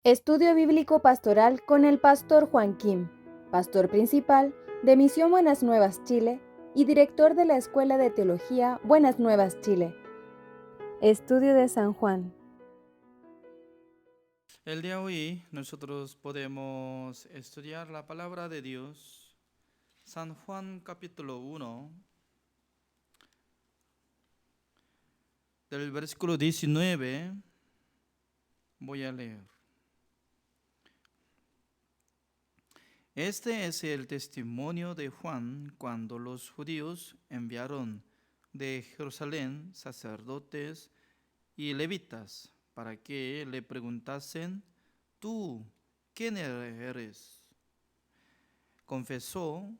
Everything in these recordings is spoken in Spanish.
Estudio Bíblico Pastoral con el Pastor Juan Kim, Pastor Principal de Misión Buenas Nuevas Chile y Director de la Escuela de Teología Buenas Nuevas Chile. Estudio de San Juan. El día de hoy nosotros podemos estudiar la palabra de Dios, San Juan capítulo 1, del versículo 19, voy a leer. Este es el testimonio de Juan cuando los judíos enviaron de Jerusalén sacerdotes y levitas para que le preguntasen: ¿tú quién eres? Confesó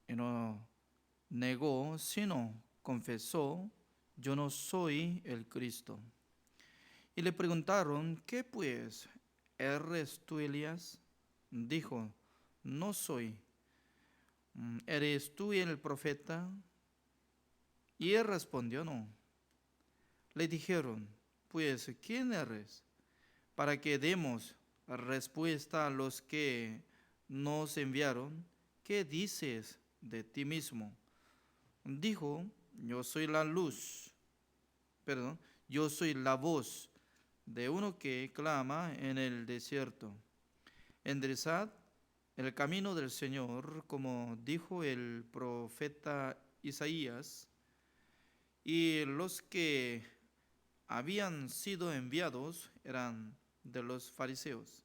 y no negó, sino confesó: yo no soy el Cristo. Y le preguntaron: ¿qué pues? ¿Eres tú Elías? Dijo: no soy. ¿Eres tú el profeta? Y él respondió: no. Le dijeron: pues, ¿quién eres? Para que demos respuesta a los que nos enviaron. ¿Qué dices de ti mismo? Dijo: yo soy la luz, yo soy la voz de uno que clama en el desierto: enderezad el camino del Señor, como dijo el profeta Isaías. Y los que habían sido enviados eran de los fariseos.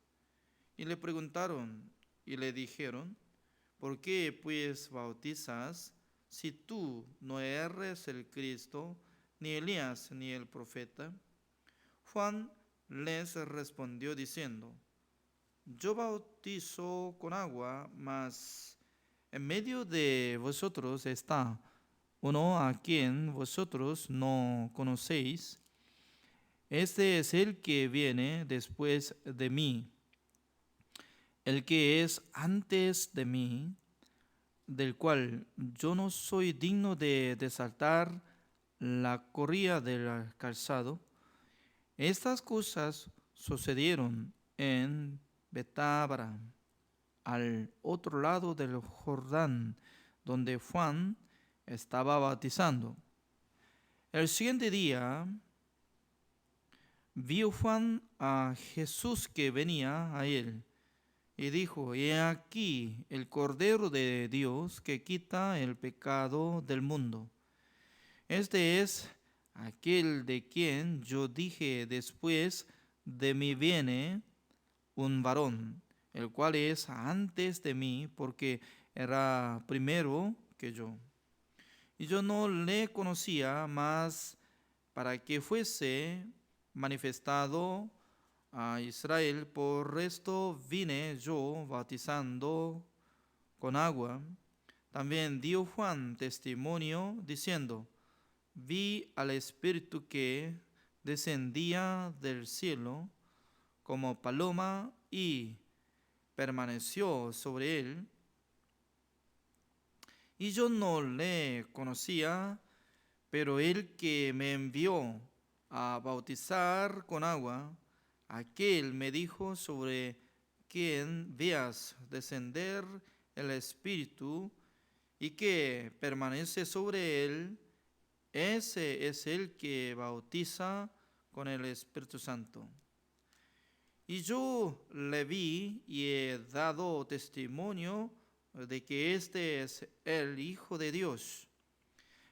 Y le preguntaron y le dijeron: ¿por qué pues bautizas si tú no eres el Cristo, ni Elías, ni el profeta? Juan les respondió diciendo: yo bautizo con agua, mas en medio de vosotros está uno a quien vosotros no conocéis. Este es el que viene después de mí, el que es antes de mí, del cual yo no soy digno de desatar la correa del calzado. Estas cosas sucedieron en Betábara, al otro lado del Jordán, donde Juan estaba bautizando. El siguiente día vio Juan a Jesús que venía a él y dijo: he aquí el Cordero de Dios que quita el pecado del mundo. Este es aquel de quien yo dije: después de mí viene un varón, el cual es antes de mí, porque era primero que yo. Y yo no le conocía, mas para que fuese manifestado a Israel, por esto vine yo bautizando con agua. También dio Juan testimonio diciendo: vi al Espíritu que descendía del cielo como paloma y permaneció sobre él. Y yo no le conocía, pero el que me envió a bautizar con agua, aquel me dijo: sobre quien veas descender el Espíritu y que permanece sobre él, ese es el que bautiza con el Espíritu Santo. Y yo le vi y he dado testimonio de que este es el Hijo de Dios.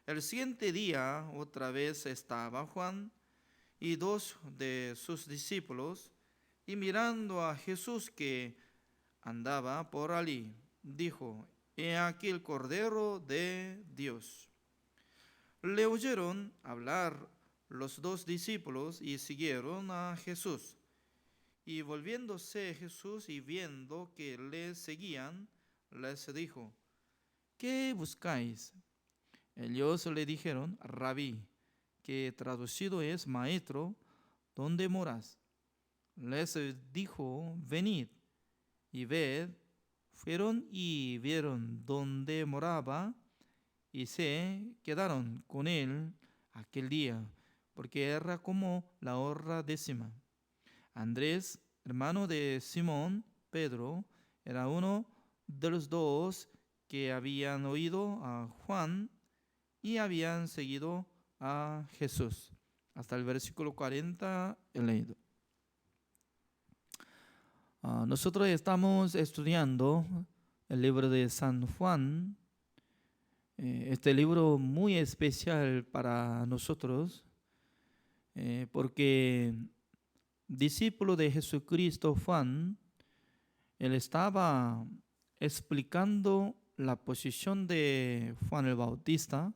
El siguiente día otra vez estaba Juan y dos de sus discípulos, y mirando a Jesús que andaba por allí, dijo: he aquí el Cordero de Dios. Le oyeron hablar los dos discípulos y siguieron a Jesús. Y volviéndose Jesús y viendo que le seguían, les dijo: ¿qué buscáis? Ellos le dijeron: Rabí, que traducido es maestro, ¿dónde moras? Les dijo: venid y ved. Fueron y vieron dónde moraba y se quedaron con él aquel día, porque era como la hora 10. Andrés hermano de Simón, Pedro, era uno de los dos que habían oído a Juan y habían seguido a Jesús. Hasta el versículo 40 he leído. Nosotros estamos estudiando el libro de San Juan, este libro muy especial para nosotros, porque discípulo de Jesucristo Juan, él estaba explicando la posición de Juan el Bautista,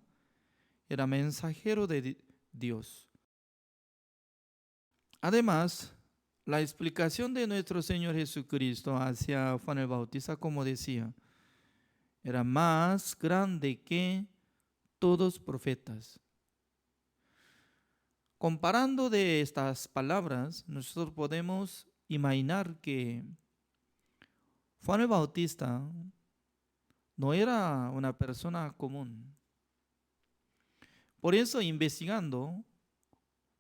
era mensajero de Dios. Además, la explicación de nuestro Señor Jesucristo hacia Juan el Bautista, como decía, era más grande que todos profetas. Comparando de estas palabras, nosotros podemos imaginar que Juan el Bautista no era una persona común. Por eso, investigando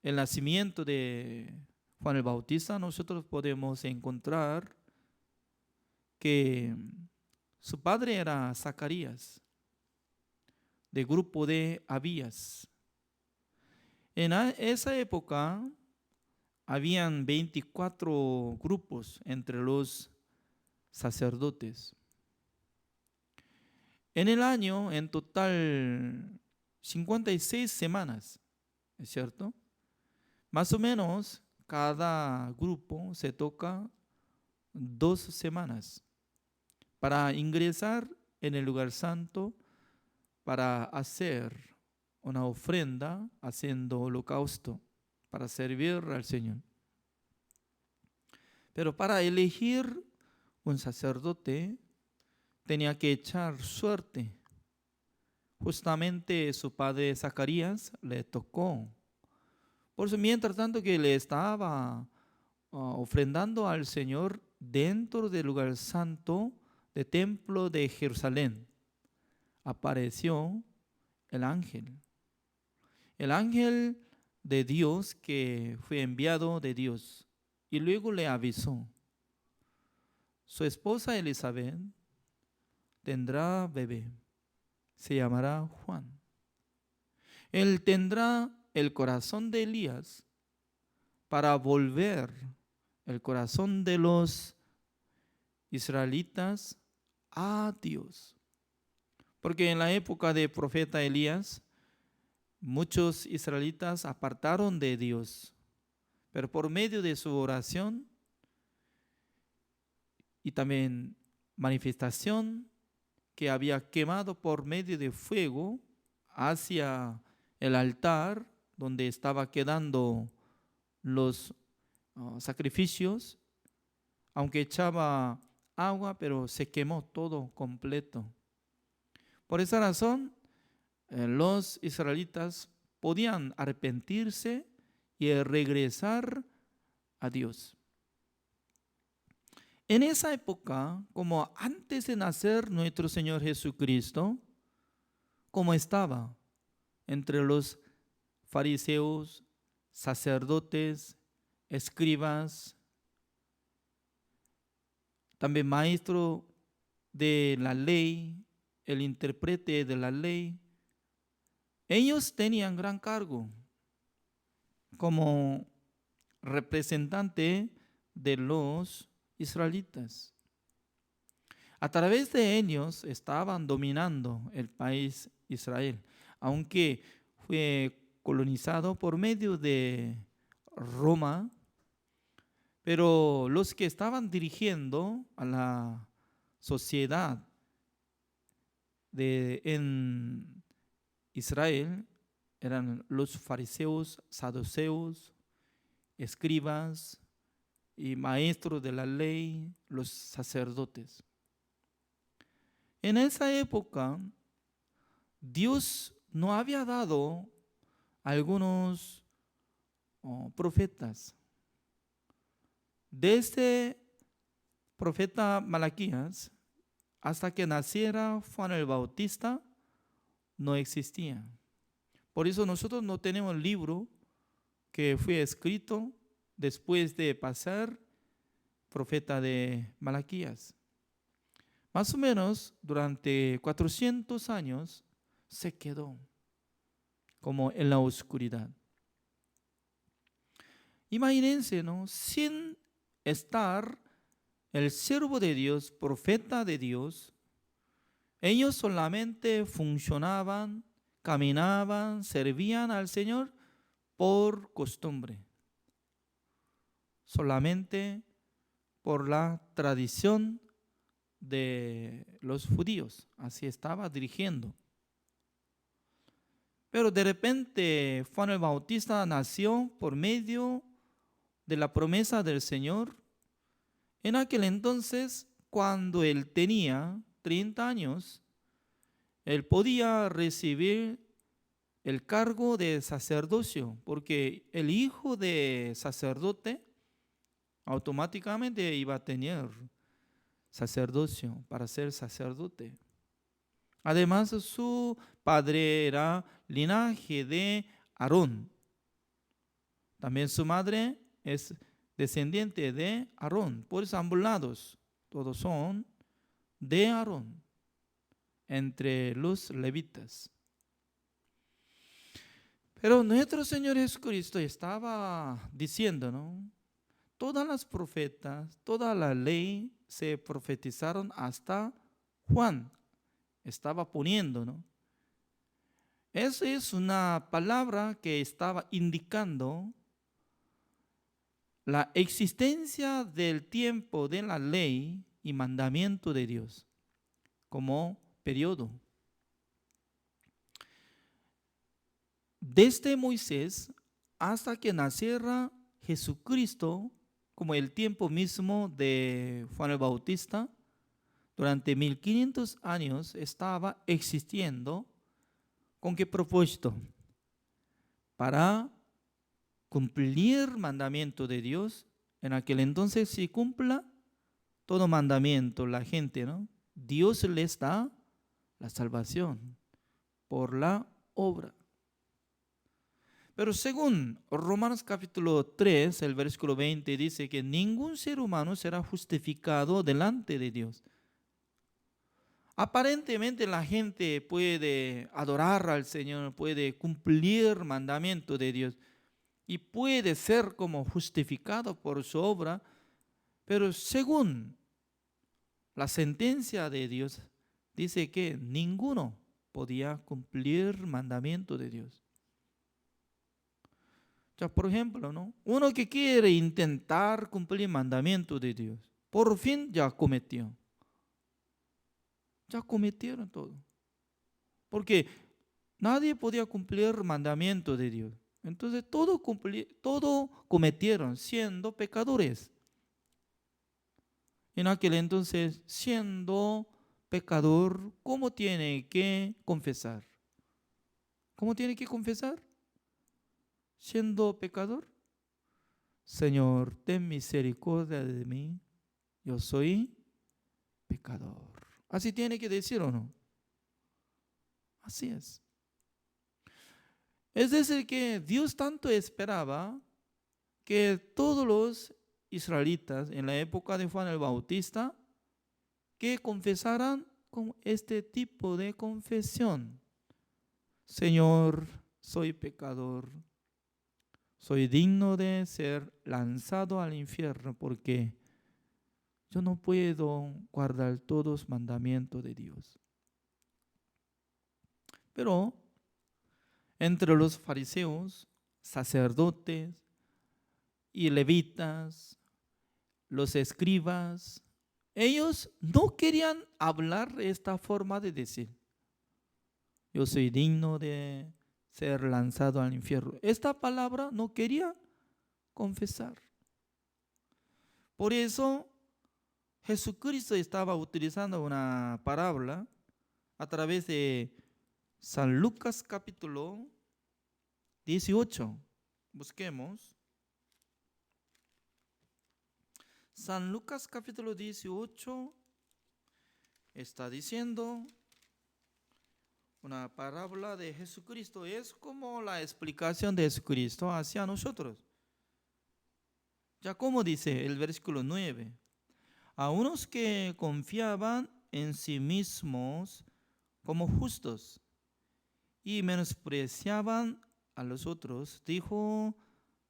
el nacimiento de Juan el Bautista, nosotros podemos encontrar que su padre era Zacarías, del grupo de Abías. En esa época habían 24 grupos entre los sacerdotes. En el año, en total, 56 semanas, ¿es cierto? Más o menos, cada grupo se toca 2 semanas para ingresar en el lugar santo, para hacer una ofrenda, haciendo holocausto, para servir al Señor. Pero para elegir un sacerdote, tenía que echar suerte. Justamente su padre Zacarías le tocó. Por eso, mientras tanto que le estaba ofrendando al Señor dentro del lugar santo del templo de Jerusalén, apareció el ángel de Dios que fue enviado de Dios, y luego le avisó: su esposa Elizabeth tendrá bebé, se llamará Juan. Él tendrá el corazón de Elías para volver el corazón de los israelitas a Dios. Porque en la época del profeta Elías, muchos israelitas apartaron de Dios, pero por medio de su oración y también manifestación que había quemado por medio de fuego hacia el altar donde estaba quedando los sacrificios, aunque echaba agua, pero se quemó todo completo. Por esa razón, los israelitas podían arrepentirse y regresar a Dios. En esa época, como antes de nacer nuestro Señor Jesucristo, como estaba entre los fariseos, sacerdotes, escribas, también maestro de la ley, el intérprete de la ley, ellos tenían gran cargo como representante de los israelitas. A través de ellos estaban dominando el país Israel, aunque fue colonizado por medio de Roma, pero los que estaban dirigiendo a la sociedad en Israel eran los fariseos, saduceos, escribas y maestros de la ley, los sacerdotes. En esa época, Dios no había dado algunos profetas. Desde profeta Malaquías hasta que naciera Juan el Bautista, no existía. Por eso nosotros no tenemos libro que fue escrito después de pasar profeta de Malaquías. Más o menos durante 400 años se quedó como en la oscuridad. Imagínense, ¿no? Sin estar el siervo de Dios, profeta de Dios, ellos solamente funcionaban, caminaban, servían al Señor por costumbre, solamente por la tradición de los judíos, así estaba dirigiendo. Pero de repente Juan el Bautista nació por medio de la promesa del Señor. En aquel entonces, cuando él tenía 30 años, él podía recibir el cargo de sacerdocio, porque el hijo de sacerdote automáticamente iba a tener sacerdocio para ser sacerdote. Además, su padre era linaje de Aarón. También su madre es descendiente de Aarón. Por eso ambos lados, todos son de Aarón, entre los levitas. Pero nuestro Señor Jesucristo estaba diciendo, ¿no? Todas las profetas, toda la ley se profetizaron hasta Juan. Estaba poniendo, ¿no? Esa es una palabra que estaba indicando la existencia del tiempo de la ley y mandamiento de Dios como periodo. Desde Moisés hasta que naciera Jesucristo, como el tiempo mismo de Juan el Bautista, durante 1500 años estaba existiendo. ¿Con qué propósito? Para cumplir mandamiento de Dios. En aquel entonces, si cumpla todo mandamiento, la gente, ¿no? Dios les da la salvación por la obra. Pero según Romanos capítulo 3, el versículo 20 dice que ningún ser humano será justificado delante de Dios. Aparentemente la gente puede adorar al Señor, puede cumplir mandamiento de Dios y puede ser como justificado por su obra, pero según la sentencia de Dios dice que ninguno podía cumplir mandamiento de Dios. Ya, por ejemplo, ¿no? Uno que quiere intentar cumplir mandamiento de Dios, por fin ya cometió. Ya cometieron todo. Porque nadie podía cumplir mandamiento de Dios. Entonces todo cometieron siendo pecadores. En aquel entonces, siendo pecador, ¿cómo tiene que confesar? ¿Cómo tiene que confesar? Siendo pecador, Señor, ten misericordia de mí, yo soy pecador. Así tiene que decir, ¿o no? Así es. Es decir, que Dios tanto esperaba que todos los israelitas en la época de Juan el Bautista que confesaran con este tipo de confesión. Señor, soy pecador. Soy digno de ser lanzado al infierno porque yo no puedo guardar todos los mandamientos de Dios. Pero entre los fariseos, sacerdotes y levitas, los escribas, ellos no querían hablar esta forma de decir, yo soy digno de ser lanzado al infierno. Esta palabra no quería confesar. Por eso Jesucristo estaba utilizando una parábola a través de San Lucas capítulo 18. Busquemos. San Lucas capítulo 18 está diciendo una parábola de Jesucristo. Es como la explicación de Jesucristo hacia nosotros. Ya como dice el versículo 9. a unos que confiaban en sí mismos como justos y menospreciaban a los otros. Dijo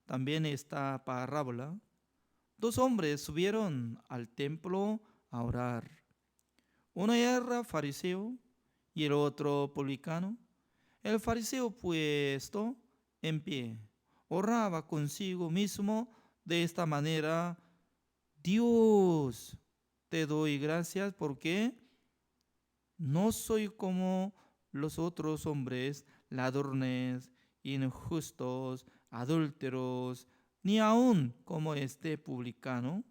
también esta parábola: dos hombres subieron al templo a orar. Uno era fariseo y el otro publicano. El fariseo, puesto en pie, oraba consigo mismo de esta manera: Dios, te doy gracias porque no soy como los otros hombres, ladrones, injustos, adúlteros, ni aun como este publicano.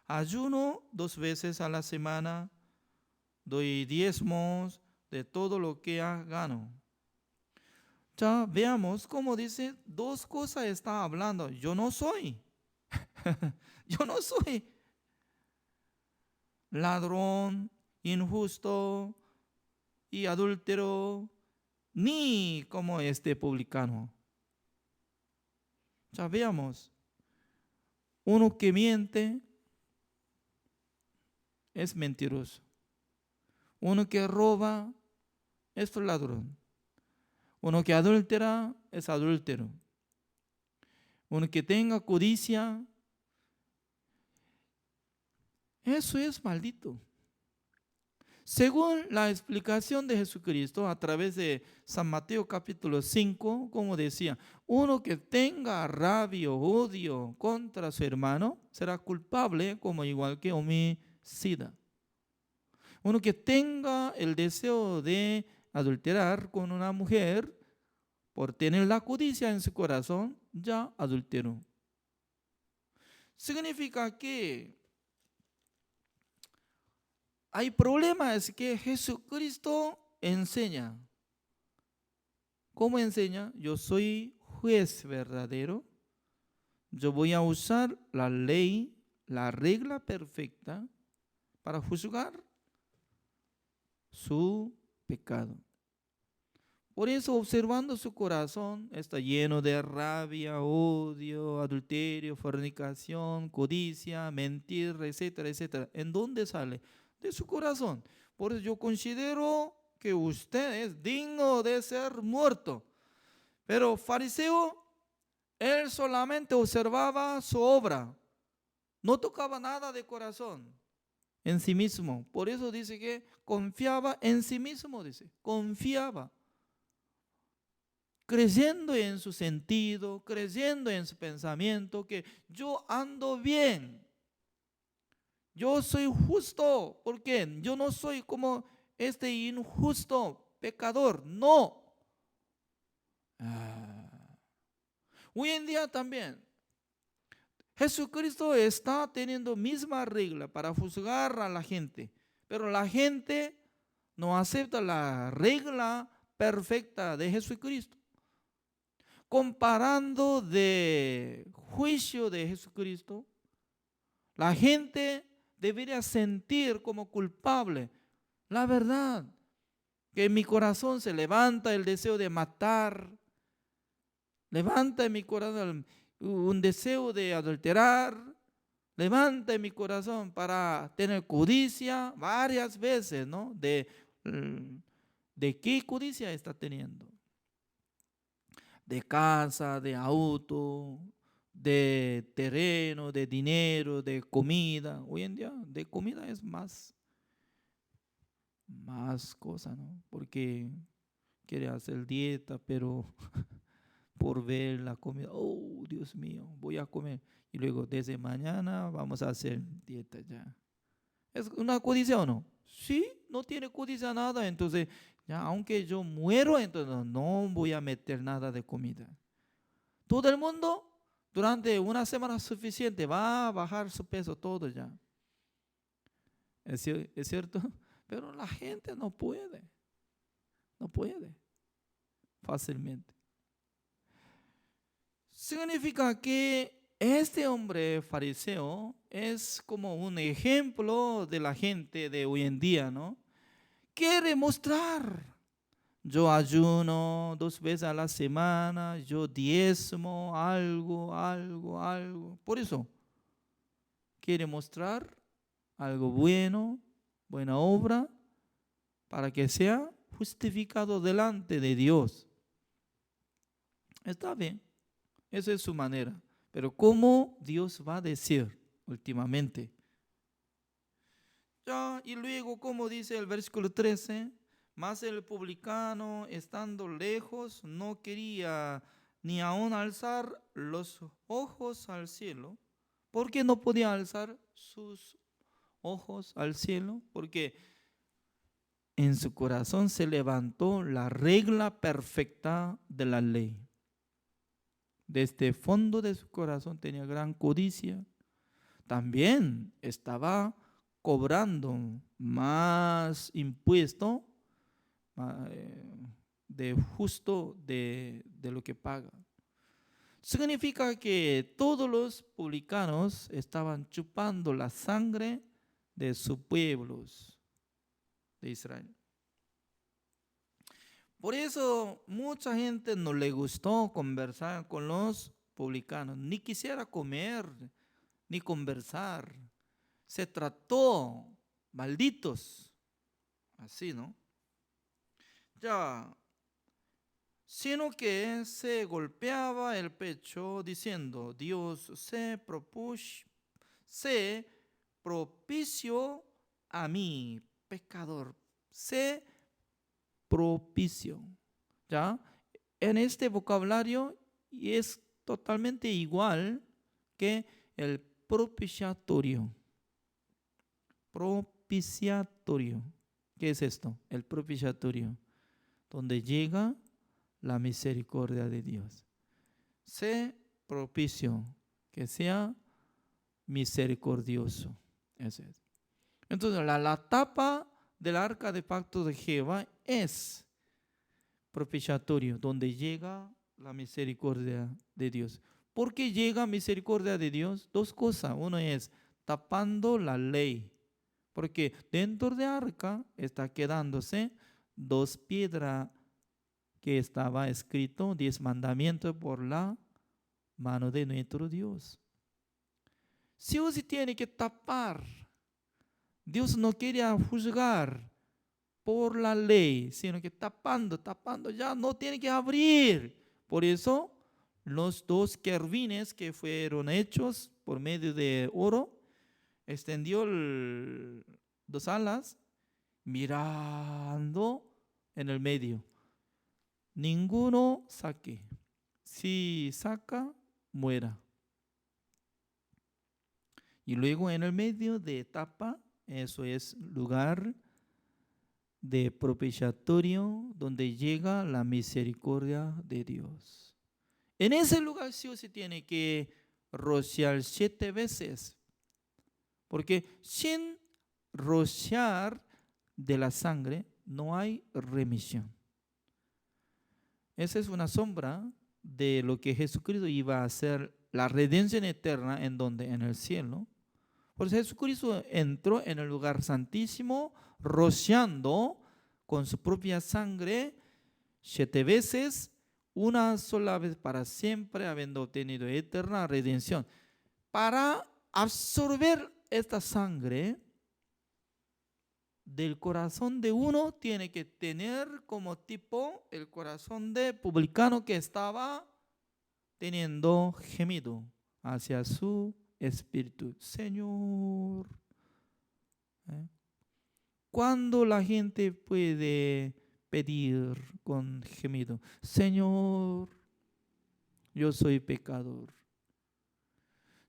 Ayuno 2 veces a la semana, doy diezmos de todo lo que gano. Ya veamos cómo dice, dos cosas está hablando. Yo no soy, yo no soy ladrón, injusto y adúltero, ni como este publicano. Ya veamos, uno que miente es mentiroso. Uno que roba es ladrón. Uno que adúltera es adúltero. Uno que tenga codicia, eso es maldito. Según la explicación de Jesucristo a través de San Mateo capítulo 5, como decía, uno que tenga rabia o odio contra su hermano será culpable como igual que homicida. Uno que tenga el deseo de adulterar con una mujer por tener la codicia en su corazón, ya adulteró. Significa que hay problemas que Jesucristo enseña. ¿Cómo enseña? Yo soy juez verdadero. Yo voy a usar la ley, la regla perfecta para juzgar su pecado. Por eso, observando su corazón, está lleno de rabia, odio, adulterio, fornicación, codicia, mentir, etcétera, etcétera. ¿En dónde sale? De su corazón. Por eso yo considero que usted es digno de ser muerto. Pero fariseo, él solamente observaba su obra, no tocaba nada de corazón en sí mismo. Por eso dice que confiaba en sí mismo, dice, confiaba. Creyendo en su sentido, creyendo en su pensamiento, que yo ando bien, yo soy justo, porque yo no soy como este injusto pecador, no. Hoy en día también, Jesucristo está teniendo misma regla para juzgar a la gente, pero la gente no acepta la regla perfecta de Jesucristo. Comparando de juicio de Jesucristo, la gente debería sentir como culpable. La verdad, que en mi corazón se levanta el deseo de matar, levanta en mi corazón un deseo de adulterar, levanta en mi corazón para tener codicia varias veces, ¿no? ¿De qué codicia está teniendo? De casa, de auto, de terreno, de dinero, de comida. Hoy en día de comida es más cosa, ¿no? Porque quiere hacer dieta, pero por ver la comida, oh Dios mío, voy a comer. Y luego desde mañana vamos a hacer dieta ya. ¿Es una codicia o no? Sí, no tiene codicia nada, entonces ya, aunque yo muero, entonces no voy a meter nada de comida. Todo el mundo durante una semana suficiente va a bajar su peso todo ya. ¿Es cierto? Pero la gente no puede fácilmente. Significa que este hombre fariseo es como un ejemplo de la gente de hoy en día, ¿no? Quiere mostrar: yo ayuno 2 veces a la semana, yo diezmo algo. Por eso quiere mostrar algo bueno, buena obra, para que sea justificado delante de Dios. Está bien, esa es su manera. Pero ¿cómo Dios va a decir últimamente? Ya, y luego, como dice el versículo 13, mas el publicano, estando lejos, no quería ni aun alzar los ojos al cielo. ¿Por qué no podía alzar sus ojos al cielo? Porque en su corazón se levantó la regla perfecta de la ley. Desde el fondo de su corazón tenía gran codicia. También estaba cobrando más impuesto de justo de lo que paga. Significa que todos los publicanos estaban chupando la sangre de sus pueblos de Israel. Por eso mucha gente no le gustó conversar con los publicanos, ni quisiera comer, ni conversar. Se trató, malditos, así, ¿no? Ya, sino que se golpeaba el pecho diciendo, Dios se propicio a mí, pecador, se propicio. ¿Ya? En este vocabulario es totalmente igual que el propiciatorio. Propiciatorio. ¿Qué es esto? El propiciatorio, donde llega la misericordia de Dios. Sé propicio, que sea misericordioso. Ese es. Entonces, la tapa del arca de pacto de Jehová es propiciatorio, donde llega la misericordia de Dios. ¿Por qué llega misericordia de Dios? Dos cosas. Uno es tapando la ley, porque dentro de arca está quedándose dos piedras que estaba escrito 10 mandamientos por la mano de nuestro Dios. Si usted tiene que tapar, Dios no quería juzgar por la ley, sino que tapando, ya no tiene que abrir. Por eso los dos querubines que fueron hechos por medio de oro, extendió dos alas mirando en el medio. Ninguno saque. Si saca, muera. Y luego en el medio de etapa, eso es lugar de propiciatorio donde llega la misericordia de Dios. En ese lugar sí se tiene que rociar 7 veces, porque sin rociar de la sangre no hay remisión. Esa es una sombra de lo que Jesucristo iba a hacer, la redención eterna, en donde, en el cielo. Por eso Jesucristo entró en el lugar santísimo rociando con su propia sangre 7 veces, una sola vez para siempre, habiendo obtenido eterna redención. Para absorber esta sangre del corazón de uno, tiene que tener como tipo el corazón de publicano que estaba teniendo gemido hacia su espíritu. Señor, ¿cuándo la gente puede pedir con gemido? Señor, yo soy pecador.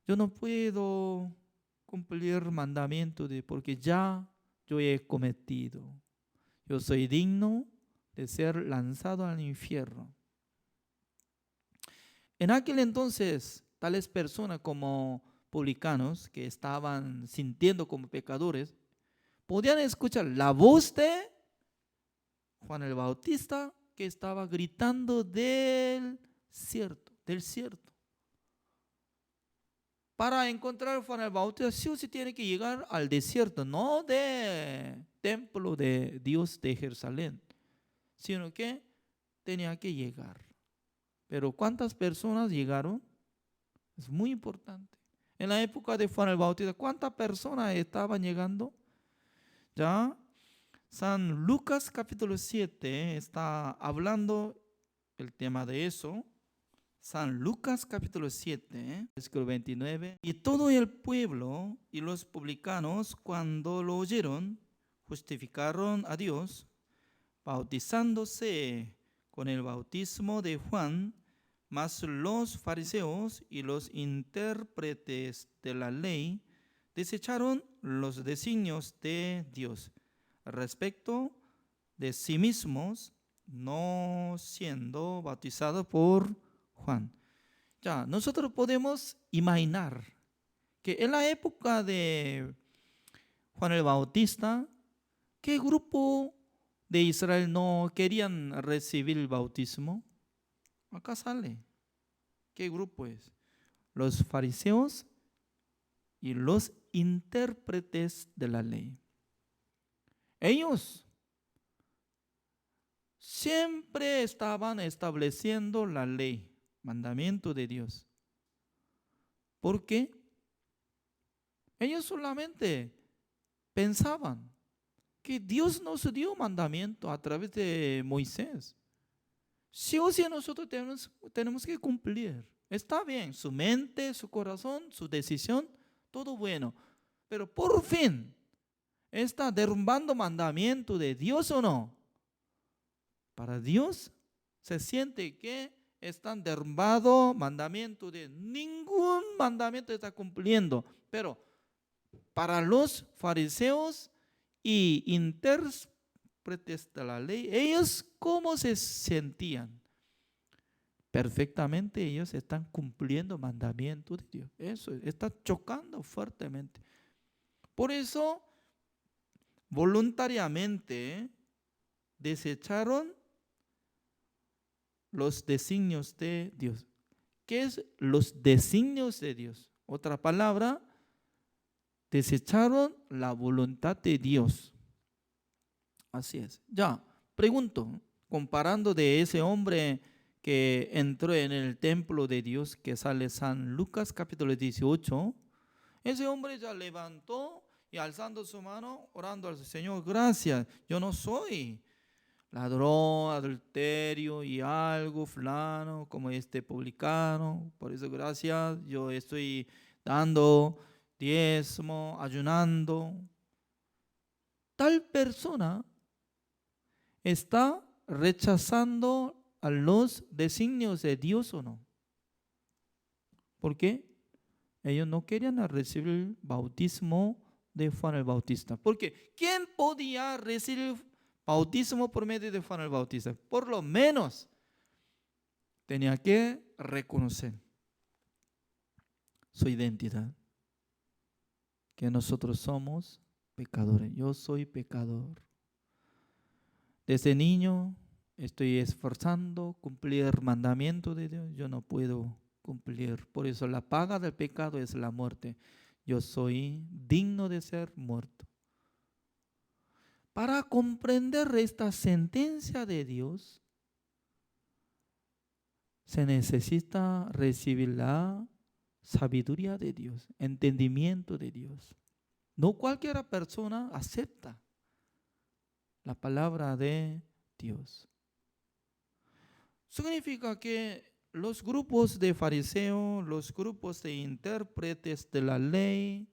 Yo no puedo cumplir mandamiento porque ya yo he cometido. Yo soy digno de ser lanzado al infierno. En aquel entonces, tales personas como publicanos que estaban sintiendo como pecadores, podían escuchar la voz de Juan el Bautista que estaba gritando del desierto. Para encontrar a Juan el Bautista, sí o sí tiene que llegar al desierto, no del templo de Dios de Jerusalén, sino que tenía que llegar. Pero ¿cuántas personas llegaron? Es muy importante. En la época de Juan el Bautista, ¿cuántas personas estaban llegando? Ya, San Lucas capítulo 7 está hablando el tema de eso. San Lucas capítulo 7, versículo 29. Y todo el pueblo y los publicanos, cuando lo oyeron, justificaron a Dios, bautizándose con el bautismo de Juan, mas los fariseos y los intérpretes de la ley desecharon los designios de Dios respecto de sí mismos, no siendo bautizados por Juan. Ya, nosotros podemos imaginar que en la época de Juan el Bautista, ¿qué grupo de Israel no querían recibir el bautismo? Acá sale. ¿Qué grupo es? Los fariseos y los intérpretes de la ley. Ellos siempre estaban estableciendo la ley, mandamiento de Dios. ¿Por qué? Ellos solamente pensaban que Dios nos dio mandamiento a través de Moisés. Sí o sí nosotros tenemos que cumplir. Está bien, su mente, su corazón, su decisión, todo bueno. Pero por fin, ¿está derrumbando mandamiento de Dios o no? Para Dios se siente que están derrumbando mandamiento de ningún mandamiento está cumpliendo. Pero para los fariseos y intérpretes de la ley, ellos ¿cómo se sentían? Perfectamente ellos están cumpliendo mandamientos de Dios. Eso está chocando fuertemente. Por eso, voluntariamente desecharon los designios de Dios. ¿Qué es los designios de Dios? Otra palabra, desecharon la voluntad de Dios. Así es. Ya, pregunto, comparando de ese hombre que entró en el templo de Dios, que sale San Lucas capítulo 18, ese hombre ya levantó y alzando su mano, orando al Señor, gracias, yo no soy ladrón, adulterio y algo, fulano, como este publicano, por eso gracias, yo estoy dando diezmo, ayunando. Tal persona está rechazando a los designios de Dios o no. ¿Por qué? Ellos no querían recibir el bautismo de Juan el Bautista. Porque ¿quién podía recibir bautismo por medio de Juan el Bautista? Por lo menos tenía que reconocer su identidad, que nosotros somos pecadores. Yo soy pecador. Desde niño estoy esforzando cumplir el mandamiento de Dios. Yo no puedo cumplir. Por eso la paga del pecado es la muerte. Yo soy digno de ser muerto. Para comprender esta sentencia de Dios, se necesita recibir la sabiduría de Dios, entendimiento de Dios. No cualquier persona acepta la palabra de Dios. Significa que los grupos de fariseos, los grupos de intérpretes de la ley,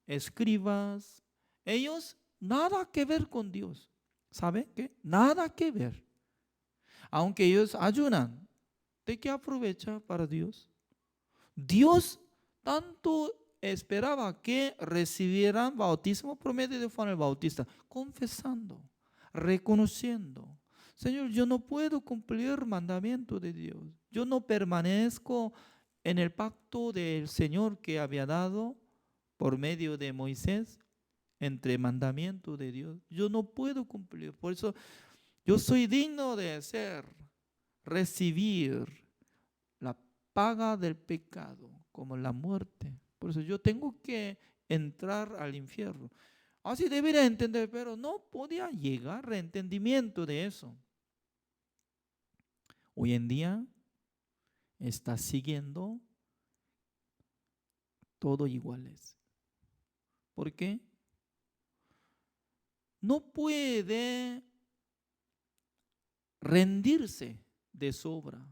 escribas, ellos nada que ver con Dios. ¿Saben qué? Nada que ver. Aunque ellos ayunan, ¿de qué aprovecha para Dios? Dios tanto esperaba que recibieran bautismo por medio de Juan el Bautista, confesando, reconociendo, Señor, yo no puedo cumplir el mandamiento de Dios. Yo no permanezco en el pacto del Señor que había dado por medio de Moisés entre mandamiento de Dios. Yo no puedo cumplir. Por eso yo soy digno de recibir la paga del pecado, como la muerte. Por eso yo tengo que entrar al infierno. Así debería entender, pero no podía llegar al entendimiento de eso. Hoy en día está siguiendo todos iguales. ¿Por qué? No puede rendirse de su obra.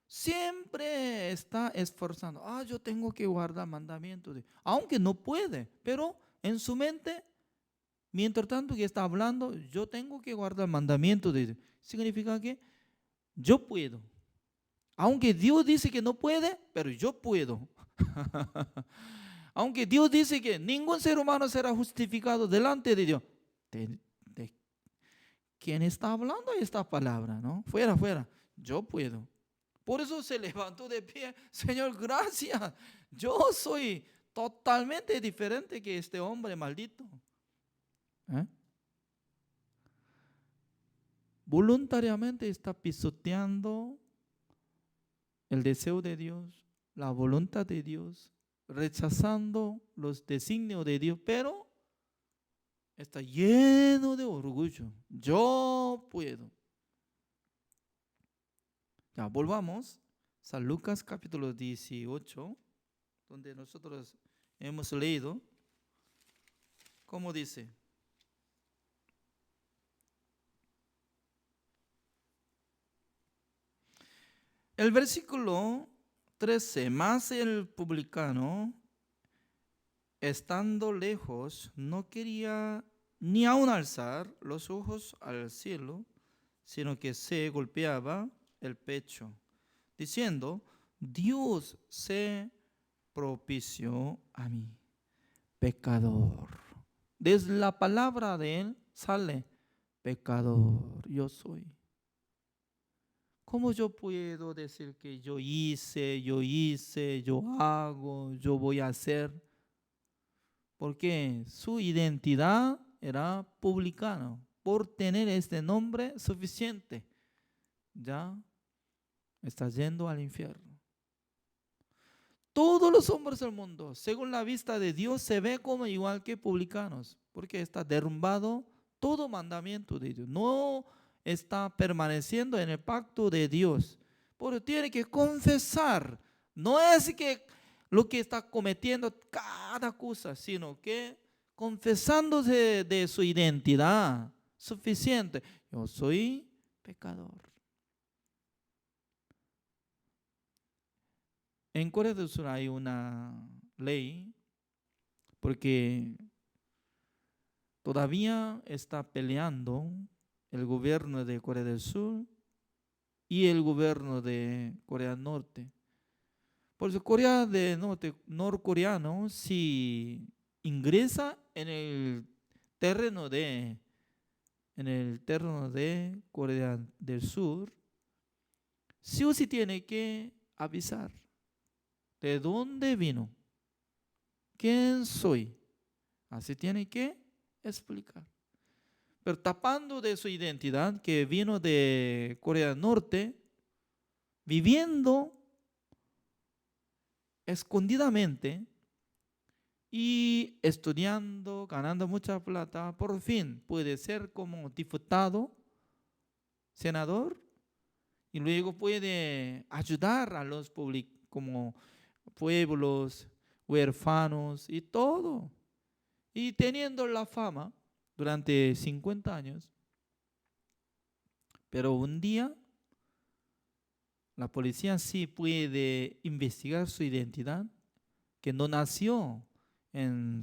Siempre está esforzando. Yo tengo que guardar mandamientos. Aunque no puede, pero en su mente, mientras tanto que está hablando, yo tengo que guardar mandamientos. Significa que yo puedo. Aunque Dios dice que no puede, pero yo puedo. Aunque Dios dice que ningún ser humano será justificado delante de Dios. ¿De quién está hablando esta palabra? ¿No? Fuera, fuera. Yo puedo. Por eso se levantó de pie. Señor, gracias. Yo soy totalmente diferente que este hombre maldito. Voluntariamente está pisoteando el deseo de Dios, la voluntad de Dios, rechazando los designios de Dios, pero está lleno de orgullo. Yo puedo. Ya, volvamos a San Lucas capítulo 18, donde nosotros hemos leído, ¿cómo dice? El versículo 13, más el publicano, estando lejos, no quería ni aun alzar los ojos al cielo, sino que se golpeaba el pecho, diciendo, Dios se propició a mí, pecador. Desde la palabra de él sale, pecador, yo soy. ¿Cómo yo puedo decir que yo hice, yo hago, yo voy a hacer? Porque su identidad era publicano. Por tener este nombre suficiente, ya está yendo al infierno. Todos los hombres del mundo, según la vista de Dios, se ve como igual que publicanos, porque está derrumbado todo mandamiento de Dios. No está permaneciendo en el pacto de Dios. Pero tiene que confesar. No es que lo que está cometiendo cada cosa, sino que confesándose de su identidad suficiente. Yo soy pecador. En Corea del Sur hay una ley porque todavía está peleando el gobierno de Corea del Sur y el gobierno de Corea del Norte. Por eso Corea del Norte, norcoreano, si ingresa en el terreno de Corea del Sur, sí o sí tiene que avisar de dónde vino, quién soy. Así tiene que explicar. Pero tapando de su identidad, que vino de Corea del Norte, viviendo escondidamente y estudiando, ganando mucha plata, por fin puede ser como diputado, senador, y luego puede ayudar a los como pueblos, huérfanos y todo. Y teniendo la fama durante 50 años, pero un día la policía sí puede investigar su identidad, que no nació en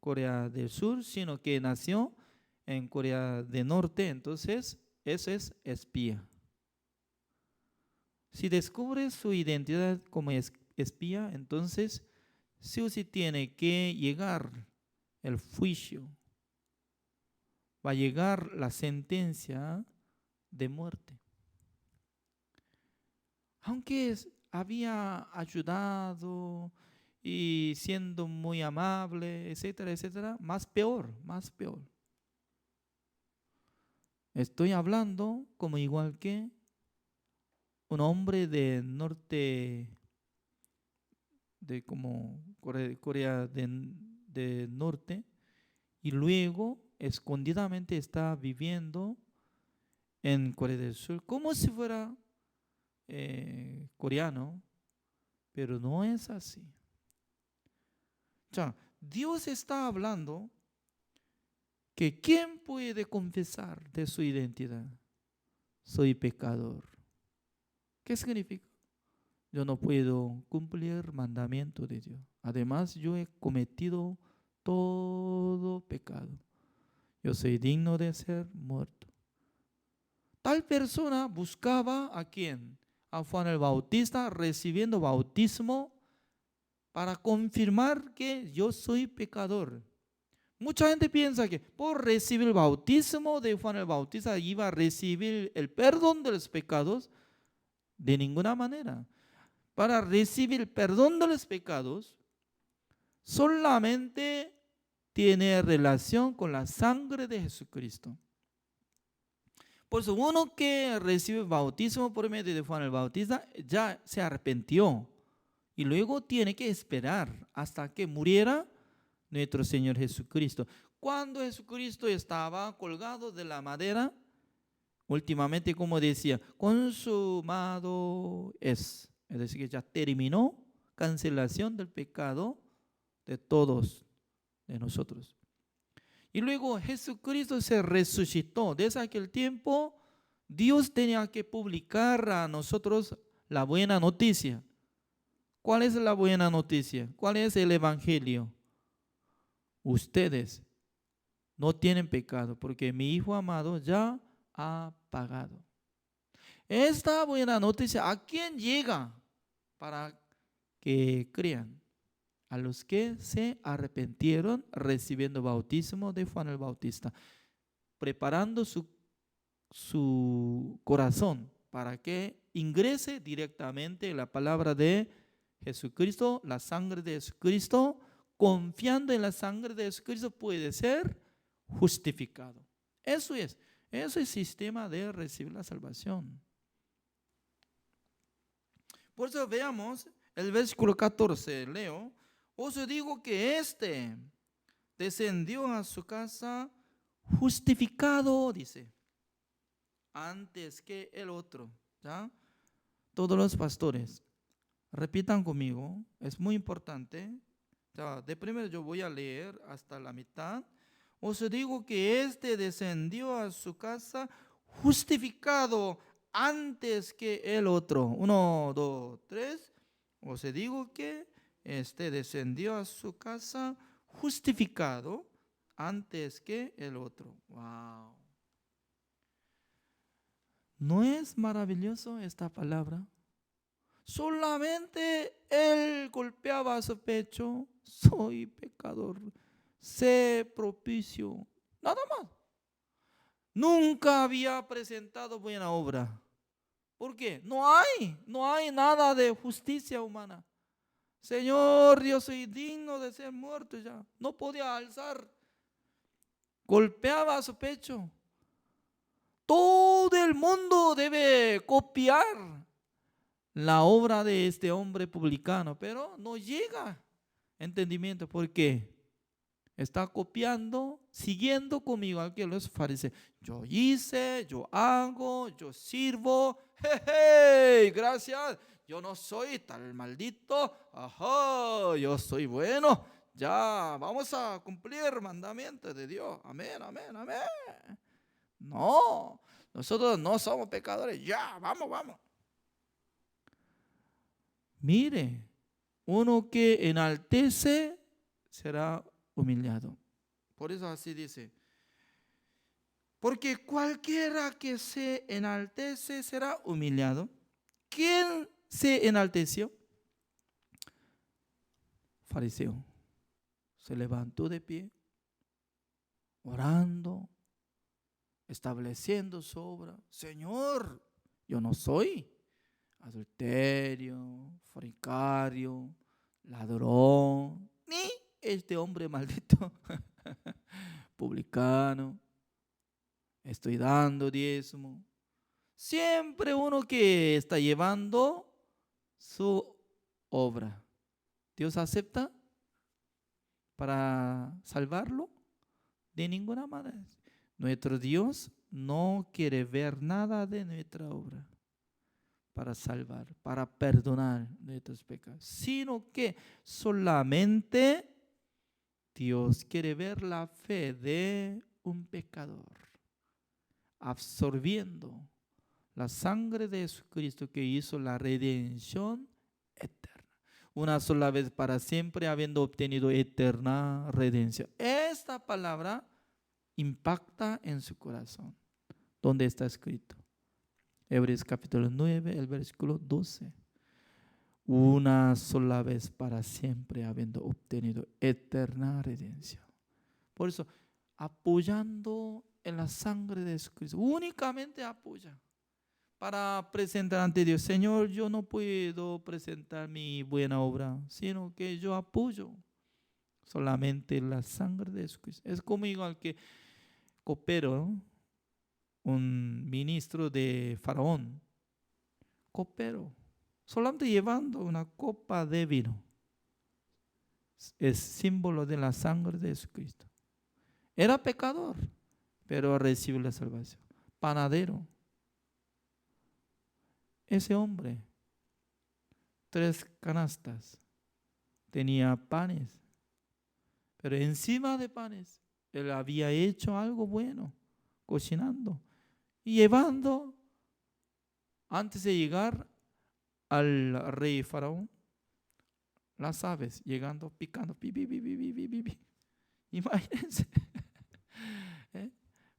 Corea del Sur, sino que nació en Corea del Norte. Entonces, eso es espía. Si descubre su identidad como espía, entonces sí o sí tiene que llegar el juicio. Va a llegar la sentencia de muerte. Aunque había ayudado y siendo muy amable, etcétera, etcétera, más peor, más peor. Estoy hablando como igual que un hombre de norte, de como Corea de Norte, y luego escondidamente está viviendo en Corea del Sur, como si fuera coreano, pero no es así. Ya, Dios está hablando que ¿quién puede confesar de su identidad? Soy pecador. ¿Qué significa? Yo no puedo cumplir el mandamiento de Dios. Además, yo he cometido todo pecado. Yo soy digno de ser muerto. Tal persona buscaba ¿a quién? A Juan el Bautista, recibiendo bautismo para confirmar que yo soy pecador. Mucha gente piensa que por recibir el bautismo de Juan el Bautista iba a recibir el perdón de los pecados. De ninguna manera. Para recibir el perdón de los pecados, solamente tiene relación con la sangre de Jesucristo. Por eso uno que recibe bautismo por medio de Juan el Bautista ya se arrepintió y luego tiene que esperar hasta que muriera nuestro Señor Jesucristo. Cuando Jesucristo estaba colgado de la madera, últimamente como decía, consumado es decir, que ya terminó, cancelación del pecado de todos de nosotros. Y luego Jesucristo se resucitó. Desde aquel tiempo, Dios tenía que publicar a nosotros la buena noticia. ¿Cuál es la buena noticia? ¿Cuál es el evangelio? Ustedes no tienen pecado porque mi Hijo amado ya ha pagado. Esta buena noticia, ¿a quién llega? Para que crean. A los que se arrepintieron recibiendo bautismo de Juan el Bautista, preparando su corazón para que ingrese directamente la palabra de Jesucristo, la sangre de Jesucristo, confiando en la sangre de Jesucristo puede ser justificado. Eso es el sistema de recibir la salvación. Por eso veamos el versículo 14, leo. Os digo que este descendió a su casa justificado, dice, antes que el otro. ¿Ya? Todos los pastores, repitan conmigo, es muy importante. Ya, de primero yo voy a leer hasta la mitad. Os digo que este descendió a su casa justificado antes que el otro. 1, 2, 3. Os digo que este descendió a su casa justificado antes que el otro. Wow. ¿No es maravilloso esta palabra? Solamente él golpeaba su pecho. Soy pecador. Sé propicio. Nada más. Nunca había presentado buena obra. ¿Por qué? No hay nada de justicia humana. Señor, yo soy digno de ser muerto ya. No podía alzar. Golpeaba su pecho. Todo el mundo debe copiar la obra de este hombre publicano, pero no llega entendimiento. ¿Por qué? Está copiando, siguiendo conmigo aquí los fariseos. Yo hice, yo hago, yo sirvo. Hey, gracias. Yo no soy tal maldito. Ajá, yo soy bueno. Ya, vamos a cumplir mandamientos de Dios. Amén, amén, amén. No, nosotros no somos pecadores. Ya, vamos. Mire, uno que enaltece será humillado. Por eso así dice. Porque cualquiera que se enaltece será humillado. ¿Quién se enalteció? Fariseo. Se levantó de pie, orando, estableciendo su obra. Señor, yo no soy adulterio, fornicario, ladrón, ni este hombre maldito, publicano. Estoy dando diezmo. Siempre uno que está llevando su obra. ¿Dios acepta para salvarlo? De ninguna manera. Nuestro Dios no quiere ver nada de nuestra obra. para salvar, para perdonar nuestros pecados, sino que solamente Dios quiere ver la fe de un pecador, absorbiendo la sangre de Jesucristo que hizo la redención eterna. Una sola vez para siempre, habiendo obtenido eterna redención. Esta palabra impacta en su corazón. ¿Dónde está escrito? Hebreos capítulo 9, el versículo 12. Una sola vez para siempre, habiendo obtenido eterna redención. Por eso, apoyando en la sangre de Jesucristo, únicamente apoya para presentar ante Dios. Señor, yo no puedo presentar mi buena obra, sino que yo apoyo solamente la sangre de Jesucristo. Es como igual que copero, un ministro de Faraón, copero, solamente llevando una copa de vino, es símbolo de la sangre de Jesucristo. Era pecador, pero recibió la salvación. Panadero, ese hombre, 3 canastas, tenía panes, pero encima de panes, él había hecho algo bueno, cocinando y llevando, antes de llegar al rey Faraón, las aves llegando, picando, pi, pi, pi, pi, pi, pi, pi, pi. Imagínense, ¿eh?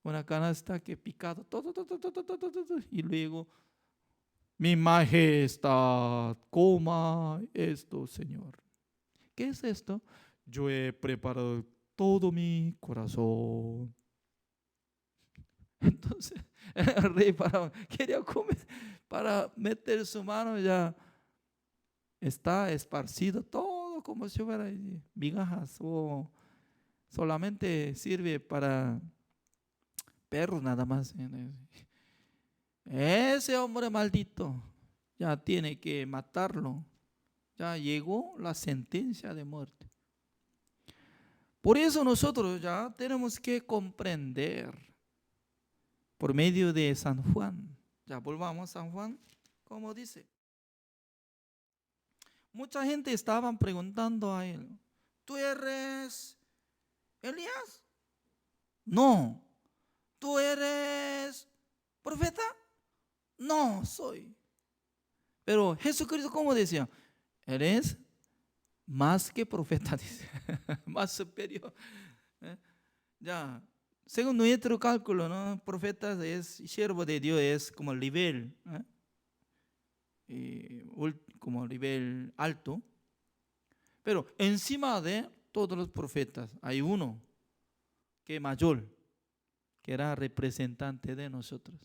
Una canasta que picado, todo, todo, todo, todo, todo, todo, y luego, mi majestad, coma esto, Señor. ¿Qué es esto? Yo he preparado todo mi corazón. Entonces, el rey Faraón quería comer, para meter su mano, ya está esparcido todo como si hubiera migajas, o solamente sirve para perros nada más. Ese hombre maldito ya tiene que matarlo. Ya llegó la sentencia de muerte. Por eso nosotros ya tenemos que comprender por medio de San Juan. Ya volvamos a San Juan, como dice. Mucha gente estaba preguntando a él, ¿tú eres Elías? No. ¿Tú eres profeta? No soy. Pero Jesucristo, ¿cómo decía? Eres más que profeta, dice. Más superior. Ya, según nuestro cálculo, ¿no? Profeta es siervo de Dios, es como nivel, como nivel alto. Pero encima de todos los profetas hay uno que es mayor, que era representante de nosotros.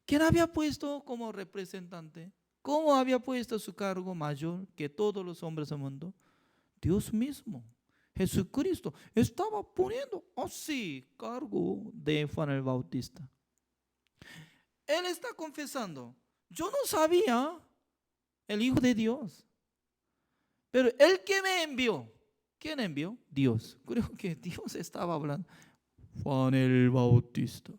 ¿Quién había puesto como representante? ¿Cómo había puesto su cargo mayor que todos los hombres del mundo? Dios mismo, Jesucristo, estaba poniendo así cargo de Juan el Bautista. Él está confesando, yo no sabía el Hijo de Dios, pero el que me envió, ¿quién envió? Dios. Creo que Dios estaba hablando. Juan el Bautista,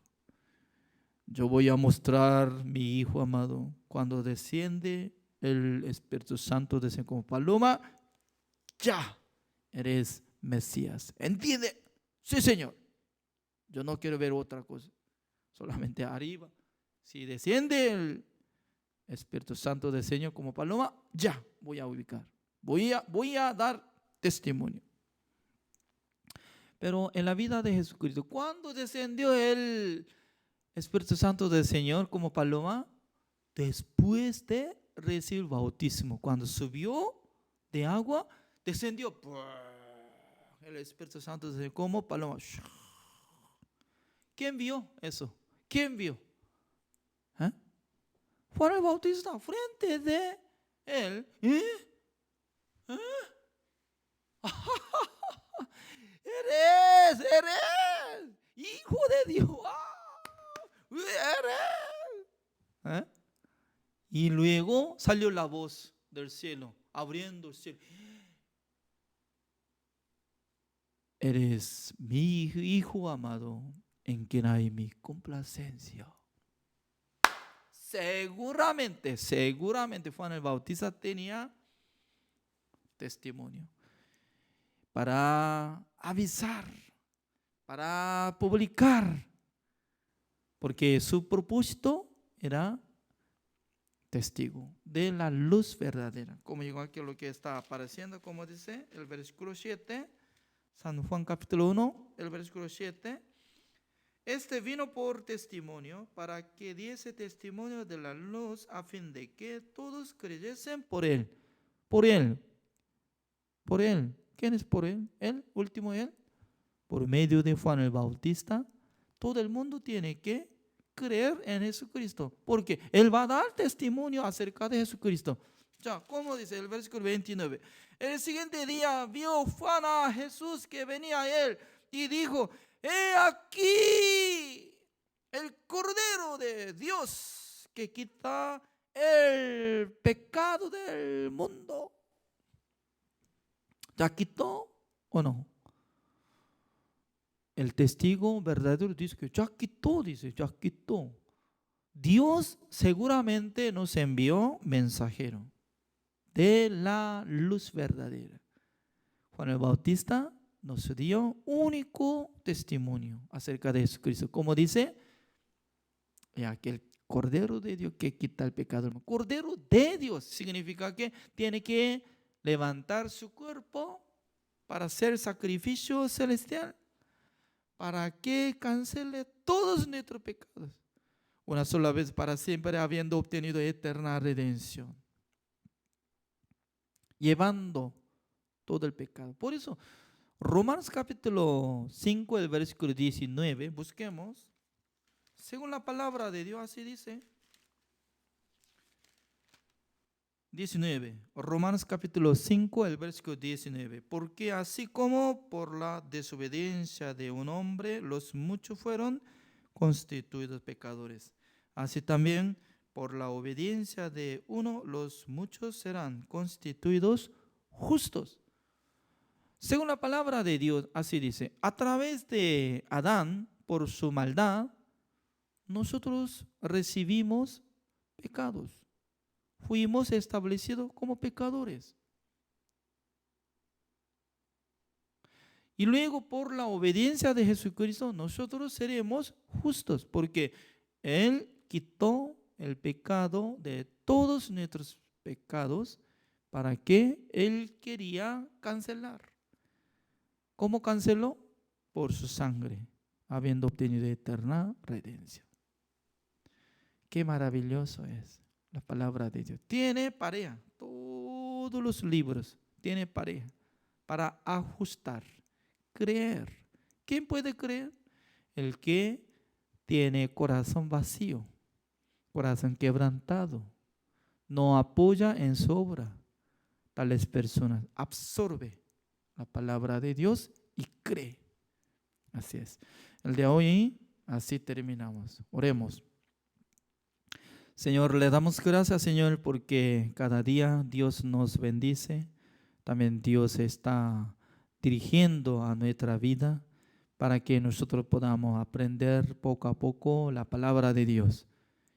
yo voy a mostrar mi Hijo amado. Cuando desciende el Espíritu Santo, desciende como paloma, ya eres Mesías. ¿Entiende? Sí, Señor. Yo no quiero ver otra cosa. Solamente arriba. Si desciende el Espíritu Santo del Señor como paloma, ya voy a ubicar. Voy a dar testimonio. Pero en la vida de Jesucristo, ¿cuándo descendió el Espíritu Santo del Señor como paloma? Después de recibir el bautismo. Cuando subió de agua, descendió el Espíritu Santo del Señor como paloma. ¿Quién vio eso? ¿Quién vio? Juan el Bautista frente de él. Eres hijo de Dios. Eres. Y luego salió la voz del cielo, abriendo el cielo. Eres mi hijo amado, en quien hay mi complacencia. seguramente Juan el Bautista tenía testimonio para avisar, para publicar, porque su propósito era testigo de la luz verdadera. Como llegó aquí lo que está apareciendo, como dice el versículo 7, San Juan capítulo 1, el versículo 7. Este vino por testimonio, para que diese testimonio de la luz, a fin de que todos creyesen por él. Por él. Por él. ¿Quién es por él? ¿Él? ¿Último él? Por medio de Juan el Bautista, todo el mundo tiene que creer en Jesucristo, porque él va a dar testimonio acerca de Jesucristo. Ya, como dice el versículo 29. El siguiente día vio Juan a Jesús que venía a él y dijo: he aquí el Cordero de Dios que quita el pecado del mundo. ¿Ya quitó o no? El testigo verdadero dice que ya quitó, ya quitó. Dios seguramente nos envió mensajero de la luz verdadera. Juan el Bautista nos dio único testimonio acerca de Jesucristo. Como dice, aquel Cordero de Dios que quita el pecado del mundo. Cordero de Dios significa que tiene que levantar su cuerpo para hacer sacrificio celestial, para que cancele todos nuestros pecados, una sola vez para siempre, habiendo obtenido eterna redención, llevando todo el pecado. Por eso, Romanos capítulo 5, el versículo 19, busquemos, según la palabra de Dios, así dice. 19, Romanos capítulo 5, el versículo 19. Porque así como por la desobediencia de un hombre los muchos fueron constituidos pecadores, así también por la obediencia de uno los muchos serán constituidos justos. Según la palabra de Dios, así dice: a través de Adán, por su maldad, nosotros recibimos pecados. Fuimos establecidos como pecadores. Y luego por la obediencia de Jesucristo nosotros seremos justos, porque Él quitó el pecado de todos nuestros pecados, para que Él quería cancelar. ¿Cómo canceló? Por su sangre, habiendo obtenido eterna redención. Qué maravilloso es la palabra de Dios. Tiene pareja. Todos los libros tienen pareja para ajustar, creer. ¿Quién puede creer? El que tiene corazón vacío, corazón quebrantado, no apoya en su obra. Tales personas absorbe la palabra de Dios y cree. Así es. El de hoy, así terminamos. Oremos. Señor, le damos gracias, Señor, porque cada día Dios nos bendice. También Dios está dirigiendo a nuestra vida para que nosotros podamos aprender poco a poco la palabra de Dios.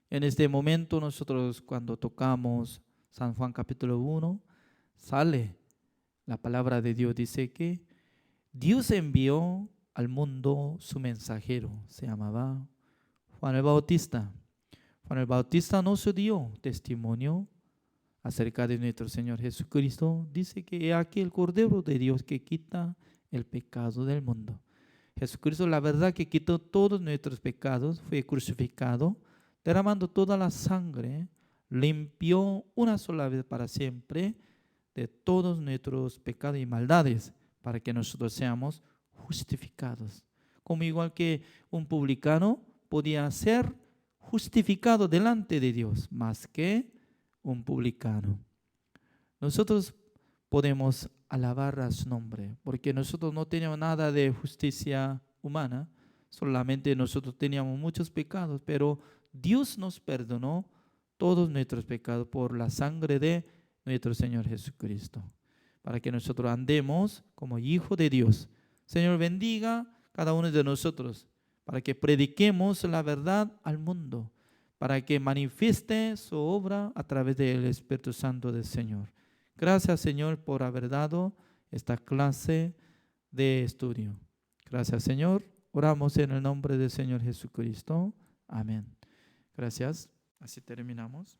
En este momento nosotros, cuando tocamos San Juan capítulo 1, sale la palabra de Dios. Dice que Dios envió al mundo su mensajero. Se llamaba Juan el Bautista. Juan el Bautista nos dio testimonio acerca de nuestro Señor Jesucristo. Dice que es aquí el Cordero de Dios que quita el pecado del mundo. Jesucristo, la verdad, que quitó todos nuestros pecados, fue crucificado, derramando toda la sangre, limpió una sola vez para siempre de todos nuestros pecados y maldades, para que nosotros seamos justificados. Como igual que un publicano podía ser justificado delante de Dios, más que un publicano. Nosotros podemos alabar a su nombre, porque nosotros no teníamos nada de justicia humana, solamente nosotros teníamos muchos pecados, pero Dios nos perdonó todos nuestros pecados por la sangre de nuestro Señor Jesucristo, para que nosotros andemos como hijos de Dios. Señor, bendiga cada uno de nosotros, para que prediquemos la verdad al mundo, para que manifieste su obra a través del Espíritu Santo del Señor. Gracias, Señor, por haber dado esta clase de estudio. Gracias, Señor. Oramos en el nombre del Señor Jesucristo. Amén. Gracias. Así terminamos.